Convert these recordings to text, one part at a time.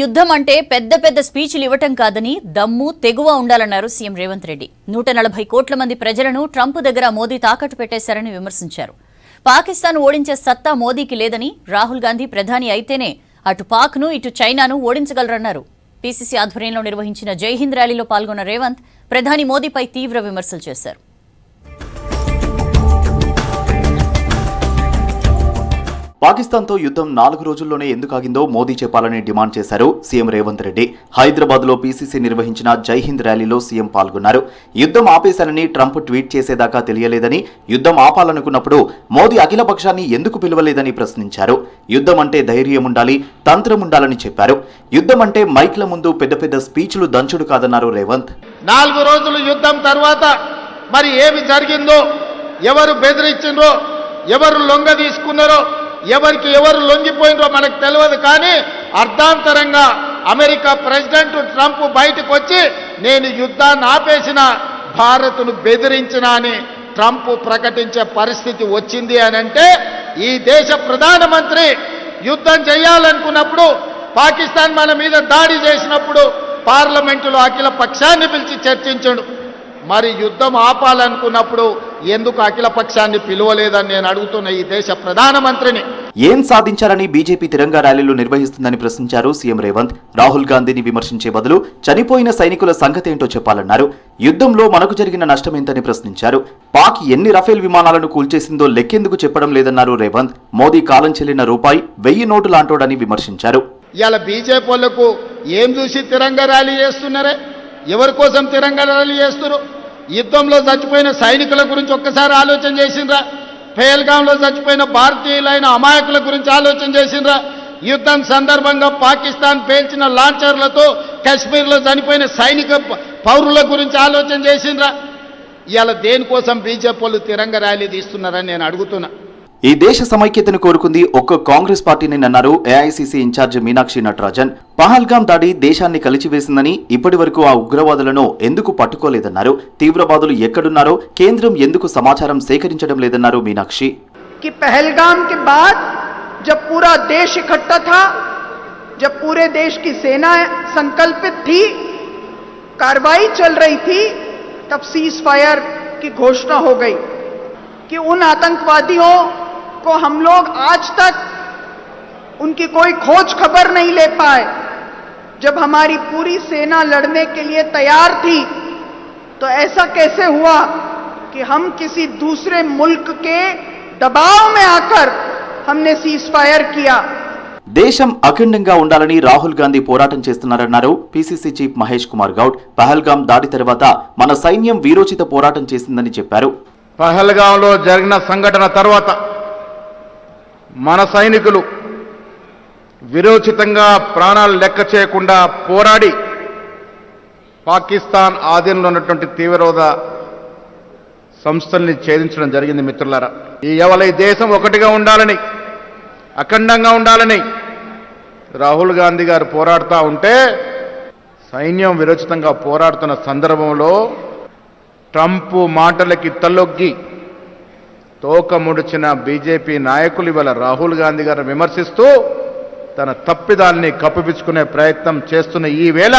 యుద్ధం అంటే పెద్ద పెద్ద స్పీచ్లు ఇవ్వటం కాదని దమ్ము తెగువ ఉండాలన్నారు సీఎం రేవంత్ రెడ్డి. 140 కోట్ల మంది ప్రజలను ట్రంప్ దగ్గర మోదీ తాకట్టు పెట్టేశారని విమర్శించారు. పాకిస్తాన్ ఓడించే సత్తా మోదీకి లేదని, రాహుల్ గాంధీ ప్రధాని అయితేనే అటు పాక్ను ఇటు చైనాను ఓడించగలరన్నారు. పీసీసీ ఆధ్వర్యంలో నిర్వహించిన జై హింద్ ర్యాలీలో పాల్గొన్న రేవంత్ ప్రధాని మోదీపై తీవ్ర విమర్శలు చేశారు. పాకిస్తాన్తో యుద్ధం 4 రోజుల్లోనే ఎందుకు ఆగిందో మోదీ చెప్పాలని డిమాండ్ చేశారు సీఎం రేవంత్ రెడ్డి. హైదరాబాద్లో పీసీసీ నిర్వహించిన జై హింద్ ర్యాలీలో సీఎం పాల్గొన్నారు. యుద్ధం ఆపేశారని ట్రంప్ ట్వీట్ చేసేదాకా తెలియలేదని, యుద్ధం ఆపాలనుకున్నప్పుడు మోదీ అఖిలపక్షాన్ని ఎందుకు పిలవలేదని ప్రశ్నించారు. యుద్ధం అంటే ధైర్యం ఉండాలి, తంత్రం ఉండాలని చెప్పారు. యుద్ధం అంటే మైక్ల ముందు పెద్ద పెద్ద స్పీచ్లు దంచుడు కాదన్నారు రేవంత్. 4 రోజులు యుద్ధం తర్వాత మరి ఏమి జరిగిందో, ఎవరు బెదిరించిండ్రో, ఎవరు లొంగ తీసుకున్నారో, ఎవరికి ఎవరు లొంగిపోయినరో మనకు తెలియదు. కానీ అర్ధాంతరంగా అమెరికా ప్రెసిడెంట్ ట్రంప్ బయటకు వచ్చి నేను యుద్ధాన్ని ఆపేసిన, భారత్ను బెదిరించిన అని ట్రంప్ ప్రకటించే పరిస్థితి వచ్చింది అని అంటే, ఈ దేశ ప్రధానమంత్రి యుద్ధం చేయాలనుకున్నప్పుడు, పాకిస్తాన్ మన మీద దాడి చేసినప్పుడు పార్లమెంటులో అఖిల పక్షాన్ని పిలిచి చర్చించడు. మరి యుద్ధం ఆపాలనుకున్నప్పుడు ఎందుకు అఖిల పక్షాన్ని పిలువలేదని నేను అడుగుతున్న ఈ దేశ ప్రధానమంత్రిని. ఏం సాధించారని బీజేపీ తిరంగా ర్యాలీలు నిర్వహిస్తుందని ప్రశ్నించారు సీఎం రేవంత్. రాహుల్ గాంధీని విమర్శించే బదులు చనిపోయిన సైనికుల సంగతేంటో చెప్పాలన్నారు. యుద్ధంలో మనకు జరిగిన నష్టమేంతని ప్రశ్నించారు. పాక్ ఎన్ని రఫేల్ విమానాలను కూల్చేసిందో లెక్కెందుకు చెప్పడం లేదన్నారు రేవంత్. మోదీ కాలం చెల్లిన రూపాయి 1000 నోటు లాంటోడని విమర్శించారు. ఇలా బీజేపీ వాళ్ళకు ఏం చూసి తిరంగా ర్యాలీ చేస్తున్నారే? ఎవరి కోసం తిరంగా ర్యాలీ చేస్తున్నారు? యుద్ధంలో చచ్చిపోయిన సైనికుల గురించి ఒక్కసారి ఆలోచన చేసిండ్రా? పహల్గాంలో చచ్చిపోయిన భారతీయులైన అమాయకుల గురించి ఆలోచన చేసిండ్రా? యుద్ధం సందర్భంగా పాకిస్తాన్ పేల్చిన లాంచర్లతో కశ్మీర్లో చనిపోయిన సైనిక పౌరుల గురించి ఆలోచన చేసిండ్రా? ఇవాళ దేనికోసం బీజేపీ వాళ్ళు తిరంగా ర్యాలీ తీస్తున్నారని నేను అడుగుతున్నా. ఈ దేశ సమైక్యతను కోరుకుంది ఒక్క కాంగ్రెస్ పార్టీని అన్నారు ఏఐసీసీ ఇన్ఛార్జ్ మీనాక్షి నటరాజన్. పహల్గాం దాడి దేశాన్ని కలిచివేసిందని, ఇప్పటి వరకు ఆ ఉగ్రవాదులను ఎందుకు పట్టుకోలేదన్నారు. తీవ్రవాదులు ఎక్కడున్నారో కేంద్రం ఎందుకు సమాచారం సేకరించడం లేదన్నారు మీనాక్షి. कि पहलगाम के बाद जब पूरा देश इकट्ठा था, जब पूरे देश की सेना संकल्पित थी, कार्रवाई चल रही थी, तब सीज फायर की घोषणा हो गई कि उन आतंकवादियों को हम लोग आज तक उनकी कोई खोज खबर नहीं ले पाए. जब हमारी पूरी सेना लड़ने के लिए तैयार थी, तो ऐसा कैसे हुआ कि हम किसी दूसरे मुल्क के दबाव में आकर हमने सीज फायर किया. దేశం అఖండంగా ఉండాలని రాహుల్ గాంధీ పోరాటం చేస్తున్నారన్నారు పీసీసీ చీఫ్ మహేష్ కుమార్ గౌడ్. పహల్గాం దాడి తర్వాత మన సైన్యం వీరోచిత పోరాటం చేసిందని చెప్పారు. పహల్గాంలో జరిగిన సంఘటన తర్వాత మన సైనికులు విరోచితంగా ప్రాణాలు లెక్క చేయకుండా పోరాడి పాకిస్తాన్ ఆధీనంలో ఉన్నటువంటి తీవ్రవాద సంస్థల్ని ఛేదించడం జరిగింది. మిత్రులారా, ఈ దేశం ఒకటిగా ఉండాలని, అఖండంగా ఉండాలని రాహుల్ గాంధీ గారు పోరాడుతూ ఉంటే, సైన్యం విరోచితంగా పోరాడుతున్న సందర్భంలో ట్రంప్ మాటలకి తలొగ్గి తోక ముడిచిన బీజేపీ నాయకులు ఇవాళ రాహుల్ గాంధీ గారిని విమర్శిస్తూ తన తప్పిదాల్ని కప్పిపుచ్చుకునే ప్రయత్నం చేస్తున్న ఈ వేళ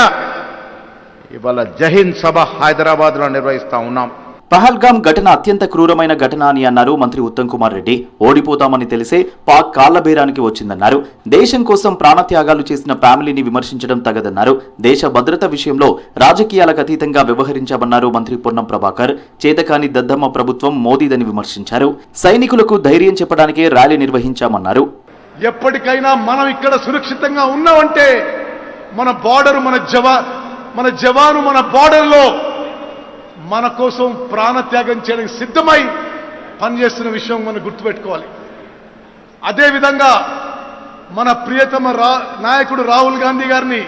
ఇవాళ జై హింద్ సభ హైదరాబాద్లో నిర్వహిస్తా ఉన్నాం. పహల్గాం ఘటన అత్యంత క్రూరమైన ఘటన అని అన్నారు మంత్రి ఉత్తమ్ కుమార్ రెడ్డి. ఓడిపోతామని తెలిసే పాక్ కాళ్లబేరానికి వచ్చిందన్నారు. దేశం కోసం ప్రాణత్యాగాలు చేసిన ఫ్యామిలీని విమర్శించడం తగదన్నారు. దేశ భద్రత విషయంలో రాజకీయాలకు అతీతంగా వ్యవహరించామన్నారు మంత్రి పొన్నం ప్రభాకర్. చేతకాని దద్దమ్మ ప్రభుత్వం మోదీదని విమర్శించారు. సైనికులకు ధైర్యం చెప్పడానికే ర్యాలీ నిర్వహించామన్నారు. ఎప్పటికైనా మనం ఇక్కడ సురక్షితంగా ఉన్నామంటే మన బార్డర్, మన జవాను మన బార్డర్లో మన కోసం ప్రాణత్యాగం చేయడానికి సిద్ధమై పనిచేస్తున్న విషయం మనం గుర్తుపెట్టుకోవాలి. అదేవిధంగా మన ప్రియతమ నాయకుడు రాహుల్ గాంధీ గారిని,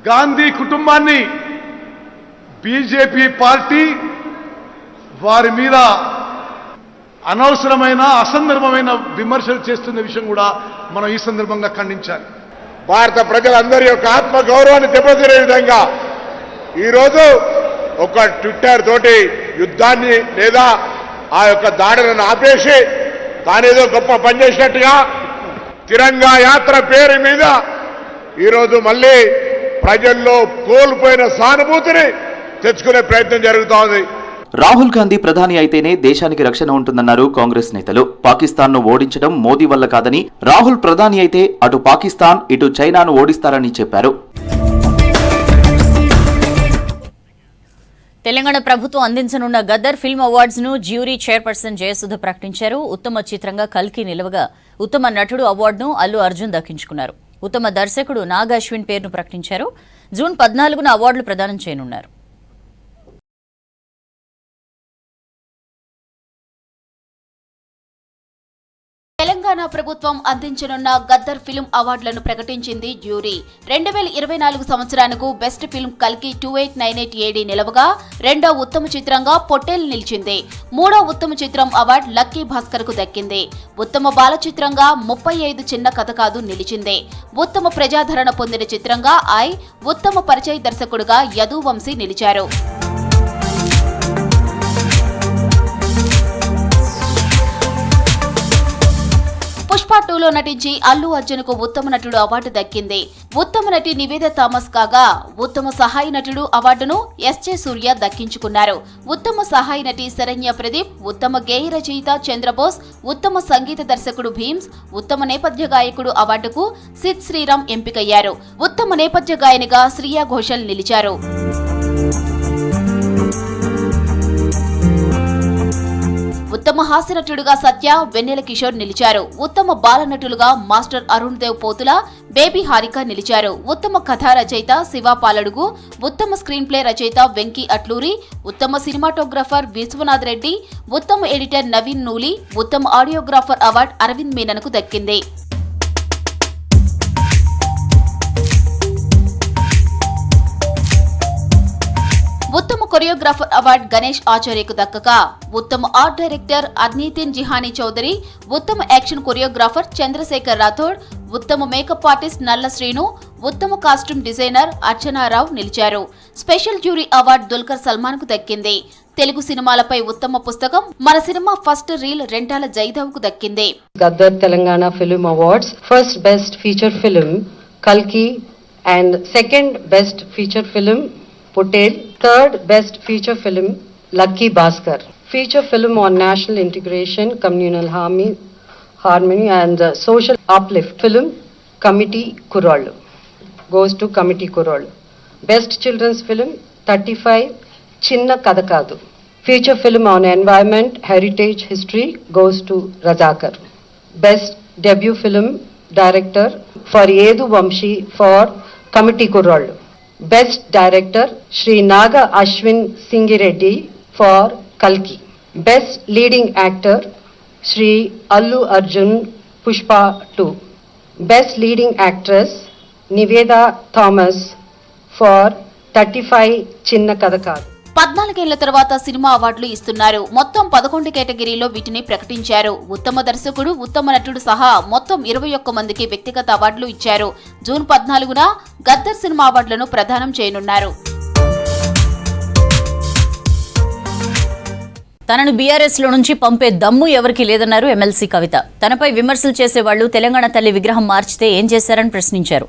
గాంధీ కుటుంబాన్ని బీజేపీ పార్టీ వారి మీద అనవసరమైన అసందర్భమైన విమర్శలు చేస్తున్న విషయం కూడా మనం ఈ సందర్భంగా ఖండించాలి. భారత ప్రజలందరి యొక్క ఆత్మగౌరవాన్ని దెబ్బతీరే విధంగా ఈరోజు ఒక ట్విట్టర్ తోటి యుద్ధాన్ని లేదా ఆ యొక్క దాడులను ఆపేసి తానేదో గొప్ప పనిచేసినట్టుగా తిరంగా యాత్ర పేరు మీద ఈరోజు మళ్ళీ ప్రజల్లో కోల్పోయిన సానుభూతిని తెచ్చుకునే ప్రయత్నం జరుగుతోంది. రాహుల్ గాంధీ ప్రధాని అయితేనే దేశానికి రక్షణ ఉంటుందన్నారు కాంగ్రెస్ నేతలు. పాకిస్తాన్ను ఓడించడం మోదీ వల్ల కాదని, రాహుల్ ప్రధాని అయితే అటు పాకిస్తాన్ ఇటు చైనాను ఓడిస్తారని చెప్పారు. తెలంగాణ ప్రభుత్వం అందించనున్న గద్దర్ ఫిల్మ్ అవార్డ్స్ ను జ్యూరీ చైర్పర్సన్ జయసుధ ప్రకటించారు. ఉత్తమ చిత్రంగా కల్కి నిలవగా ఉత్తమ నటుడు అవార్డును అల్లు అర్జున్ దక్కించుకున్నారు. ఉత్తమ దర్శకుడు నాగ్ అశ్విన్ పేరును ప్రకటించారు. జూన్ 14న అవార్డులు ప్రదానం చేయనున్నారు. తెలంగాణ ప్రభుత్వం అందించనున్న గద్దర్ ఫిల్మ్ అవార్డులను ప్రకటించింది జ్యూరీ. 2024 సంవత్సరానికి బెస్ట్ ఫిల్మ్ కల్కి 2898 AD నిలవగా రెండో ఉత్తమ చిత్రంగా పొట్టేల్ నిలిచింది. మూడో ఉత్తమ చిత్రం అవార్డు లక్కీ భాస్కర్ కు దక్కింది. ఉత్తమ బాల చిత్రంగా 35 చిన్న కథ కాదు నిలిచింది. ఉత్తమ ప్రజాదరణ పొందిన చిత్రంగా ఉత్తమ పరిచయ దర్శకుడుగా యదు వంశీ నిలిచారు. పుష్ప 2లో నటించి అల్లు అర్జున్ కు ఉత్తమ నటుడు అవార్డు దక్కింది. ఉత్తమ నటి నివేద థామస్ కాగా ఉత్తమ సహాయ నటుడు అవార్డును ఎస్జే సూర్య దక్కించుకున్నారు. ఉత్తమ సహాయ నటి శరణ్య ప్రదీప్, ఉత్తమ గేయ రచయిత చంద్రబోస్, ఉత్తమ సంగీత దర్శకుడు భీమ్స్, ఉత్తమ నేపథ్య గాయకుడు అవార్డుకు సిద్ శ్రీరామ్ ఎంపికయ్యారు. ఉత్తమ నేపథ్య గాయనిగా శ్రియా ఘోషల్ నిలిచారు. ఉత్తమ హాస్య నటుడుగా సత్య, వెన్నెల కిషోర్ నిలిచారు. ఉత్తమ బాల నటులుగా మాస్టర్ అరుణ్ దేవ్ పోతుల, బేబీ హారిక నిలిచారు. ఉత్తమ కథా రచయిత శివ పాలడుగు, ఉత్తమ స్క్రీన్ ప్లే రచయిత వెంకీ అట్లూరి, ఉత్తమ సినిమాటోగ్రాఫర్ విశ్వనాథ్ రెడ్డి, ఉత్తమ ఎడిటర్ నవీన్ నూలి, ఉత్తమ ఆడియోగ్రాఫర్ అవార్డు అరవింద్ మీనన్కు దక్కింది. ఉత్తమ కొరియోగ్రాఫర్ అవార్డు గణేష్ ఆచార్యకు దక్కగా ఉత్తమ ఆర్ట్ డైరెక్టర్ అర్నీతిన్ జిహానీ చౌదరి, ఉత్తమ యాక్షన్ కొరియోగ్రాఫర్ చంద్రశేఖర్ రాథోడ్, ఉత్తమ మేకప్ ఆర్టిస్ట్ నల్ల శ్రీను, ఉత్తమ కాస్ట్యూమ్ డిజైనర్ అర్చనారావు నిలిచారు. Special jury award Dulquer Salmaan కు దక్కింది. తెలుగు సినిమాలపై ఉత్తమ పుస్తకం మన cinema first reel Rentala Jaidev కు దక్కింది. Gaddar Telangana film awards first best feature film కల్కి and second best feature film Potel, third best feature film Lucky Bhaskar. Feature film on national integration, communal harmony and social uplift film Committee Kurol goes to Committee Kurol. Best children's film 35 Chinna Kadakadu. Feature film on environment, heritage, history goes to Razakar. Best debut film director for Yedu Vamshi for Committee Kurol. Best Director Shri Naga Ashwin Singireddy for Kalki. Best Leading Actor Shri Allu Arjun Pushpa 2. Best Leading Actress Niveda Thomas for 35 Chinna Kadakadu. 14 ఏళ్ల తర్వాత cinema అవార్డులు ఇస్తున్నారు. మొత్తం 11 కేటగిరీలో వీటిని ప్రకటించారు. ఉత్తమ దర్శకుడు, ఉత్తమ నటుడు సహా మొత్తం 21 మందికి వ్యక్తిగత అవార్డులు ఇచ్చారు. జూన్ 14న గద్దర్ సినిమా అవార్డులను ప్రదానం చేయనున్నారు. తనను బీఆర్ఎస్ లో నుంచి పంపే దమ్ము ఎవరికి లేదన్నారు ఎమ్మెల్సీ కవిత. తనపై విమర్శలు చేసేవాళ్లు తెలంగాణ తల్లి విగ్రహం మార్చితే ఏం చేశారని ప్రశ్నించారు.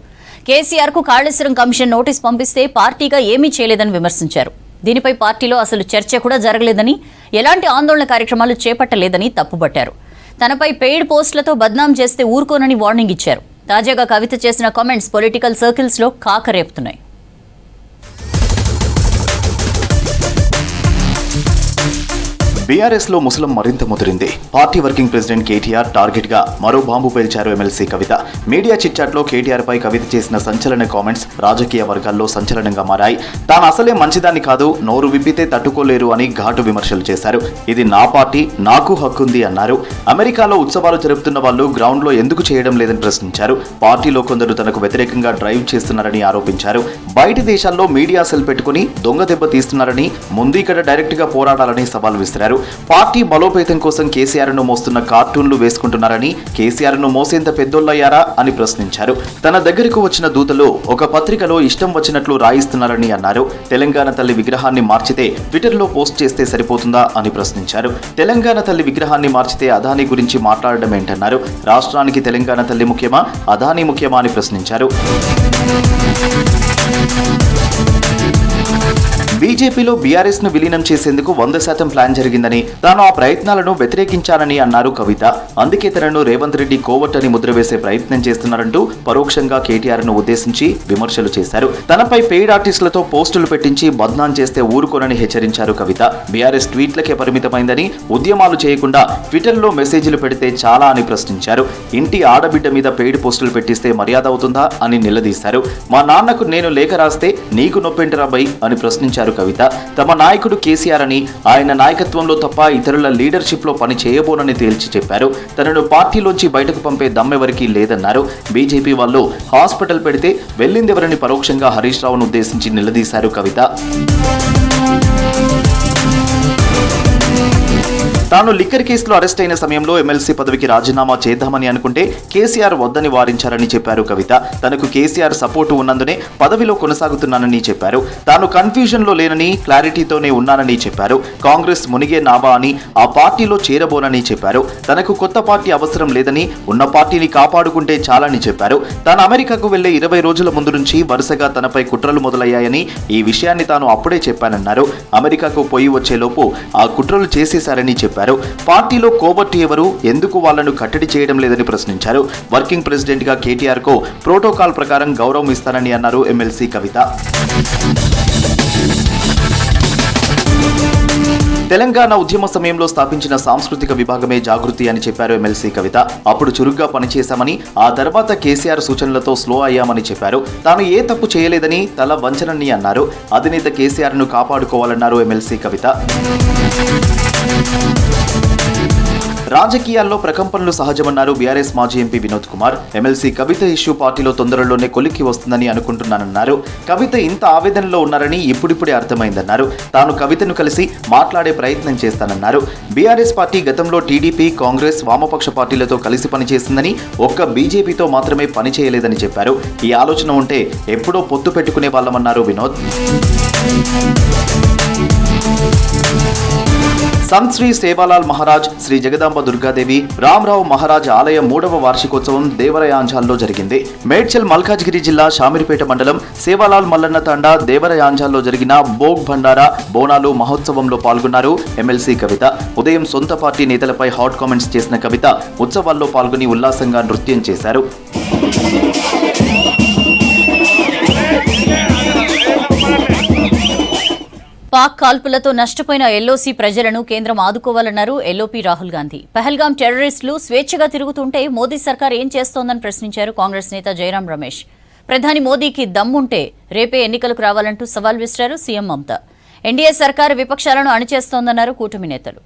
కేసీఆర్ కు కాళేశ్వరం కమిషన్ నోటీస్ పంపిస్తే పార్టీగా ఏమీ చేయలేదని విమర్శించారు. దీనిపై పార్టీలో అసలు చర్చ కూడా జరగలేదని, ఎలాంటి ఆందోళన కార్యక్రమాలు చేపట్టలేదని తప్పుబట్టారు. తనపై పెయిడ్ పోస్టులతో బద్నాం చేస్తే ఊరుకోనని వార్నింగ్ ఇచ్చారు. తాజాగా కవిత చేసిన కామెంట్స్ పొలిటికల్ సర్కిల్స్ లో కాకరేపుతున్నాయి. బీఆర్ఎస్ లో ముసలం మరింత ముదిరింది. Party working president KTR target గా మరో బాంబు పేల్చారు ఎమ్మెల్సీ కవిత. మీడియా చిట్చాట్ లో కేటీఆర్ పై కవిత చేసిన సంచలన కామెంట్స్ రాజకీయ వర్గాల్లో సంచలనంగా మారాయి. తాను అసలే మంచిదాన్ని కాదు, నోరు విప్పితే తట్టుకోలేరు అని ఘాటు విమర్శలు చేశారు. ఇది నా పార్టీ, నాకు హక్కుంది అన్నారు. అమెరికాలో ఉత్సవాలు జరుపుతున్న వాళ్ళు గ్రౌండ్ లో ఎందుకు చేయడం లేదని ప్రశ్నించారు. పార్టీలో కొందరు తనకు వ్యతిరేకంగా డ్రైవ్ చేస్తున్నారని ఆరోపించారు. బయటి దేశాల్లో మీడియా సెల్ పెట్టుకుని దొంగ దెబ్బ తీస్తున్నారని, ముందు ఇక్కడ డైరెక్ట్ గా పోరాడాలని సవాల్ విసిరారు. పార్టీ బలోపేతం కోసం కేసీఆర్ ను మోస్తున్న కార్టూన్లు వేసుకుంటున్నారని, కేసీఆర్ ను మోసేంత పెద్దోళ్ళయ్యారా అని ప్రశ్నించారు. తన దగ్గరకు వచ్చిన దూతలు ఒక పత్రికలో ఇష్టం వచ్చినట్లు రాయిస్తున్నారని అన్నారు. తెలంగాణ తల్లి విగ్రహాన్ని మార్చితే ట్విట్టర్లో పోస్ట్ చేస్తే సరిపోతుందా అని ప్రశ్నించారు. తెలంగాణ తల్లి విగ్రహాన్ని మార్చితే అదానీ గురించి మాట్లాడడం ఏంటన్నారు. రాష్ట్రానికి తెలంగాణ తల్లి ముఖ్యమా, అదానీ ముఖ్యమా అని ప్రశ్నించారు. బీజేపీలో బీఆర్ఎస్ ను విలీనం చేసేందుకు 100% ప్లాన్ జరిగిందని, తాను ఆ ప్రయత్నాలను వ్యతిరేకించానని అన్నారు కవిత. అందుకే తనను రేవంత్ రెడ్డి కోవట్ అని ముద్ర వేసే ప్రయత్నం చేస్తున్నారంటూ పరోక్షంగా కేటీఆర్ ను ఉద్దేశించి విమర్శలు చేశారు. తనపై పెయిడ్ ఆర్టిస్టులతో పోస్టులు పెట్టించి బద్నాం చేస్తే ఊరుకోనని హెచ్చరించారు కవిత. బీఆర్ఎస్ ట్వీట్లకే పరిమితమైందని, ఉద్యమాలు చేయకుండా ట్విట్టర్లో మెసేజ్లు పెడితే చాలా అని ప్రశ్నించారు. ఇంటి ఆడబిడ్డ మీద పెయిడ్ పోస్టులు పెట్టిస్తే మర్యాద అవుతుందా అని నిలదీశారు. మా నాన్నకు నేను లేఖ రాస్తే నీకు నొప్పెంటరా బై అని ప్రశ్నించారు కవిత. తమ నాయకుడు కేసీఆర్ అని, ఆయన నాయకత్వంలో తప్ప ఇతరుల లీడర్షిప్ లో పని చేయబోనని తేల్చి చెప్పారు. తనను పార్టీలోంచి బయటకు పంపే దమ్మెవరికి లేదన్నారు. బీజేపీ వాళ్ళు హాస్పిటల్ పెడితే వెళ్ళిందెవరని పరోక్షంగా హరీష్ రావును ఉద్దేశించి నిలదీశారు కవిత. తాను లిక్కర్ కేసులో అరెస్ట్ అయిన సమయంలో ఎమ్మెల్సీ పదవికి రాజీనామా చేద్దామని అనుకుంటే కేసీఆర్ వద్దని వారించారని చెప్పారు కవిత. తనకు కేసీఆర్ సపోర్టు ఉన్నందునే పదవిలో కొనసాగుతున్నానని చెప్పారు. తాను కన్ఫ్యూజన్ లో లేనని, క్లారిటీతోనే ఉన్నానని చెప్పారు. కాంగ్రెస్ మునిగే నావా అని, ఆ పార్టీలో చేరబోనని చెప్పారు. తనకు కొత్త పార్టీ అవసరం లేదని, ఉన్న పార్టీని కాపాడుకుంటే చాలని చెప్పారు. తాను అమెరికాకు వెళ్లే 20 రోజుల ముందు నుంచి వరుసగా తనపై కుట్రలు మొదలయ్యాయని, ఈ విషయాన్ని తాను అప్పుడే చెప్పానన్నారు. అమెరికాకు పోయి వచ్చేలోపు ఆ కుట్రలు చేసేశారని చెప్పారు. పార్టీలో కోబట్టి ఎవరు, ఎందుకు వాళ్లను కట్టడి చేయడం లేదని ప్రశ్నించారు. వర్కింగ్ ప్రెసిడెంట్ గా కేటీఆర్ కు ప్రోటోకాల్ ప్రకారం గౌరవం ఇస్తానని అన్నారు ఎమ్మెల్సీ కవిత. తెలంగాణ ఉద్యమ సమయంలో స్థాపించిన సాంస్కృతిక విభాగమే జాగృతి అని చెప్పారు ఎమ్మెల్సీ కవిత. అప్పుడు చురుగ్గా పనిచేశామని, ఆ తర్వాత కేసీఆర్ సూచనలతో స్లో అయ్యామని చెప్పారు. తాను ఏ తప్పు చేయలేదని, తల వంచనని అన్నారు. అధినేత కేసీఆర్ ను కాపాడుకోవాలన్నారు ఎమ్మెల్సీ కవిత. రాజకీయాల్లో ప్రకంపనలు సహజమన్నారు బీఆర్ఎస్ మాజీ ఎంపీ వినోద్ కుమార్. ఎమ్మెల్సీ కవిత ఇష్యూ పార్టీలో తొందరలోనే కొలిక్కి వస్తుందని అనుకుంటున్నానన్నారు. కవిత ఇంత ఆవేదనలో ఉన్నారని ఇప్పుడిప్పుడే అర్థమైందన్నారు. తాను కవితను కలిసి మాట్లాడే ప్రయత్నం చేస్తానన్నారు. బీఆర్ఎస్ పార్టీ గతంలో టీడీపీ, కాంగ్రెస్, వామపక్ష పార్టీలతో కలిసి పనిచేసిందని, ఒక్క బీజేపీతో మాత్రమే పని చేయలేదని చెప్పారు. ఈ ఆలోచన ఉంటే ఎప్పుడో పొత్తు పెట్టుకునే వాళ్ళమన్నారు వినోద్. సంత్ శ్రీ సేవాలాల్ మహారాజ్, శ్రీ జగదాంబ దుర్గాదేవి, రామరావు మహారాజ్ ఆలయ 3వ వార్షికోత్సవం దేవరయాంజాల్లో జరిగింది. మేడ్చల్ మల్కాజ్గిరి జిల్లా షామీర్పేట మండలం సేవాలాల్ మల్లన్న తండా దేవరయాంజాల్లో జరిగిన భోగ్ భండారా బోనాలు మహోత్సవంలో పాల్గొన్నారు ఎమ్మెల్సీ కవిత. ఉదయం సొంత పార్టీ నేతలపై హాట్ కామెంట్స్ చేసిన కవిత ఉత్సవాల్లో పాల్గొని ఉల్లాసంగా నృత్యం చేశారు. పాక్ కాల్పులతో నష్టపోయిన ఎల్ఓసీ ప్రజలను కేంద్రం ఆదుకోవాలన్నారు ఎల్ఓపీ రాహుల్ గాంధీ. పహల్గాం టెర్రరిస్టులు స్వేచ్ఛగా తిరుగుతుంటే మోదీ సర్కార్ ఏం చేస్తోందని ప్రశ్నించారు కాంగ్రెస్ నేత జయరాం రమేష్. ప్రధాని మోదీకి దమ్ముంటే రేపే ఎన్నికలకు రావాలంటూ సవాల్ విసిరారు సీఎం మమతా. ఎన్డీఏ సర్కారు విపక్షాలను అణిచేస్తోందన్నారు కూటమి నేతలు.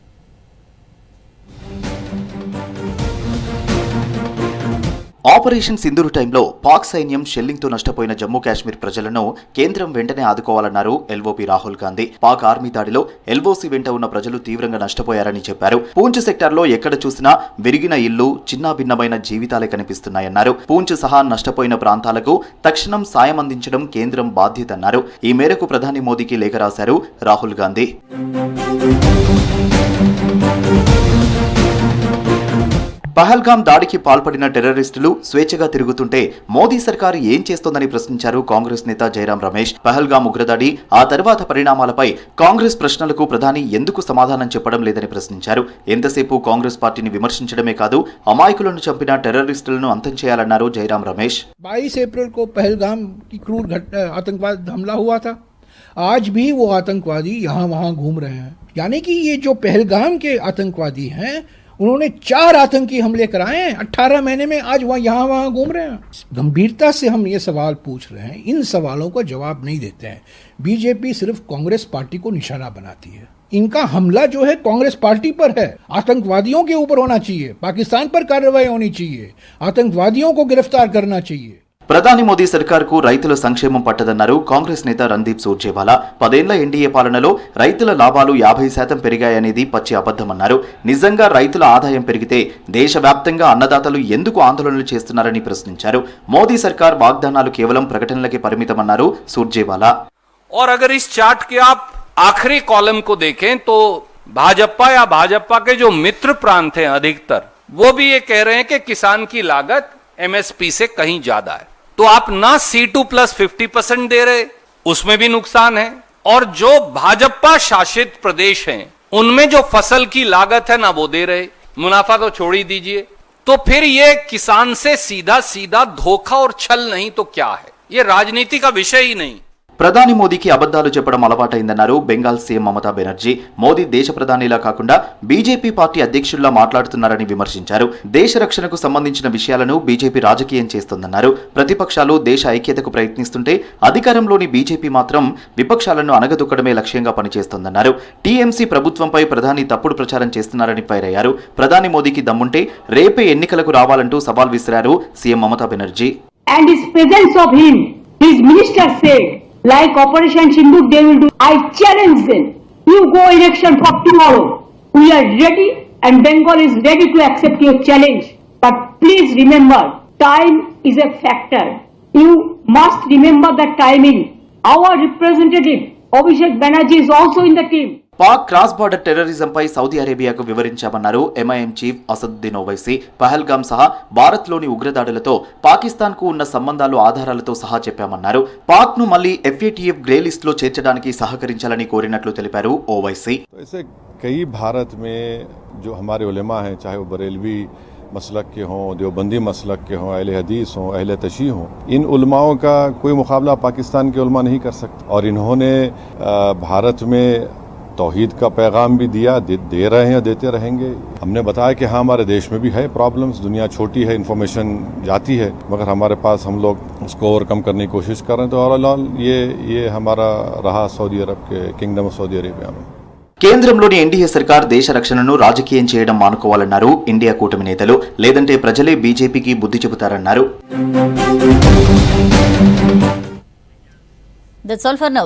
ఆపరేషన్ సింధూర్ టైంలో పాక్ సైన్యం షెల్లింగ్తో నష్టపోయిన జమ్మూ కాశ్మీర్ ప్రజలను కేంద్రం వెంటనే ఆదుకోవాలన్నారు ఎల్ఓపీ రాహుల్ గాంధీ. పాక్ ఆర్మీ దాడిలో ఎల్ఓసీ వెంట ఉన్న ప్రజలు తీవ్రంగా నష్టపోయారని చెప్పారు. పూంచ్ సెక్టార్లో ఎక్కడ చూసినా విరిగిన ఇల్లు, చిన్నాభిన్నమైన జీవితాలే కనిపిస్తున్నాయన్నారు. పూంచ్ సహా నష్టపోయిన ప్రాంతాలకు తక్షణం సాయం అందించడం కేంద్రం బాధ్యత అన్నారు. ఈ మేరకు ప్రధాని మోదీకి లేఖ రాశారు రాహుల్ గాంధీ. పహల్గాం దాడికి పాల్పడిన టెర్రరిస్టులు స్వేచ్ఛగా తిరుగుతుంటే మోదీ సర్కారు ఏం చేస్తోందని ప్రశ్నించారు కాంగ్రెస్ నేత జయరాం రమేష్. పహల్గాం ఉగ్రదాడి, ఆ తర్వాత పరిణామాలపై కాంగ్రెస్ ప్రశ్నలకు ప్రధాని ఎందుకు సమాధానం చెప్పడం లేదని ప్రశ్నించారు. ఎంతసేపు కాంగ్రెస్ పార్టీని విమర్శించడమే కాదు, అమాయకులను చంపిన టెర్రరిస్టులను అంతం చేయాలన్నారు జయరాం రమేష్. 22 अप्रैल को पहलगाम की क्रूर आतंकवाद हमला हुआ था. आज भी वो आतंकवादी यहाँ वहाँ घूम रहे हैं. यानी कि ये जो पहलगाम के आतंकवादी हैं, उन्होंने 4 आतंकी हमले कराए हैं 18 महीने में. आज वह यहाँ वहाँ घूम रहे हैं. गंभीरता से हम ये सवाल पूछ रहे हैं, इन सवालों का जवाब नहीं देते हैं. बीजेपी सिर्फ कांग्रेस पार्टी को निशाना बनाती है. इनका हमला जो है कांग्रेस पार्टी पर है. आतंकवादियों के ऊपर होना चाहिए, पाकिस्तान पर कार्रवाई होनी चाहिए, आतंकवादियों को गिरफ्तार करना चाहिए. ప్రధాని మోదీ సర్కార్కు రైతుల సంక్షేమం పట్టదన్నారు కాంగ్రెస్ నేత రణదీప్ సూర్జేవాలా. 10 ఏళ్ల ఎన్డీఏ పాలనలో రైతుల లాభాలు 50% పెరిగాయనేది పచ్చి అబద్ధమన్నారు. నిజంగా రైతుల ఆదాయం పెరిగితే దేశవ్యాప్తంగా అన్నదాతలు ఎందుకు ఆందోళనలు చేస్తున్నారని ప్రశ్నించారు. మోదీ సర్కార్ వాగ్దానాలు కేవలం ప్రకటనలకే పరిమితమన్నారు సూర్జేవాలా. और अगर इस चार्ट के आप आखिरी कॉलम को देखें तो भाजपा या भाजपा के जो मित्र प्रांत हैं अधिकतर वो भी ये कह रहे हैं कि किसान की लागत एमएसपी से कहीं ज्यादा है. तो आप ना C2+50% दे रहे, उसमें भी नुकसान है, और जो भाजपा शासित प्रदेश हैं उनमें जो फसल की लागत है ना वो दे रहे, मुनाफा तो छोड़ ही दीजिए. तो फिर ये किसान से सीधा सीधा धोखा और छल नहीं तो क्या है? ये राजनीति का विषय ही नहीं. ప్రధాని మోదీకి అబద్ధాలు చెప్పడం అలవాటైందన్నారు బెంగాల్ సీఎం మమతా బెనర్జీ. మోదీ దేశ ప్రధానిలా కాకుండా బీజేపీ పార్టీ అధ్యక్షుల్లా మాట్లాడుతున్నారని విమర్శించారు. దేశ రక్షణకు సంబంధించిన విషయాలను బీజేపీ రాజకీయం చేస్తోందన్నారు. ప్రతిపక్షాలు దేశ ఐక్యతకు ప్రయత్నిస్తుంటే అధికారంలోని బీజేపీ మాత్రం విపక్షాలను అణగదొక్కడమే లక్ష్యంగా పనిచేస్తోందన్నారు. టీఎంసీ ప్రభుత్వంపై ప్రధాని తప్పుడు ప్రచారం చేస్తున్నారని ఫైరయ్యారు. ప్రధాని మోదీకి దమ్ముంటే రేపే ఎన్నికలకు రావాలంటూ సవాల్ విసిరారు CM Mamata Banerjee. And his presence of him, his minister said, like Operation Sindhuk they will do. I challenge them. You go election for tomorrow. We are ready and Bengal is ready to accept your challenge. But please remember, time is a factor. You must remember the timing. Our representative, Abhishek Banerjee, is also in the team. Pak cross border టెర్రరిజంపై Saudi అరేబియాకు వివరించామన్నారు MIM chief Asaduddin Owaisi. Pahalgam సహా భారత్లోని ఉగ్రదాడులతో పాకిస్తాన్కు ఉన్న సంబంధాలు ఆధారాలతో సహా చెప్పామన్నారు. పాక్ను మళ్లీ FATF గ్రే లిస్టులో చేర్చడానికి సహకరించాలని కోరినట్లు తెలిపారు ఓవైసీ. कई भारत में जो हमारे उलेमा हैं, चाहे वो बरेलवी मसलक के हों, देवबंदी मसलक के हों, अहले हदीस हों, अहले तशी हों, इन उलमाओं का कोई मुकाबला पाकिस्तान के उलमा नहीं कर सकते. और इन्होंने भारत में तौहीद का पैगाम भी दिया, दे रहे हैं, देते रहेंगे. हमने बताया कि हाँ हमारे देश में भी है प्रॉब्लम्स, दुनिया छोटी है, इन्फॉर्मेशन जाती है, मगर हमारे पास हम लोग उसको ओवरकम करने की कोशिश कर रहे हैं. तो ओवरऑल ये हमारा रहा सऊदी अरब के किंगडम ऑफ सऊदी अरेबिया में. కేంద్రంలోని ఎన్డీఏ సర్కార్ దేశ రక్షణను రాజకీయం చేయడం మానుకోవాలన్నారు ఇండియా కూటమి నేతలు. లేదంటే ప్రజలే బీజేపీకి బుద్ధి చెబుతారన్నారు. That's all for now.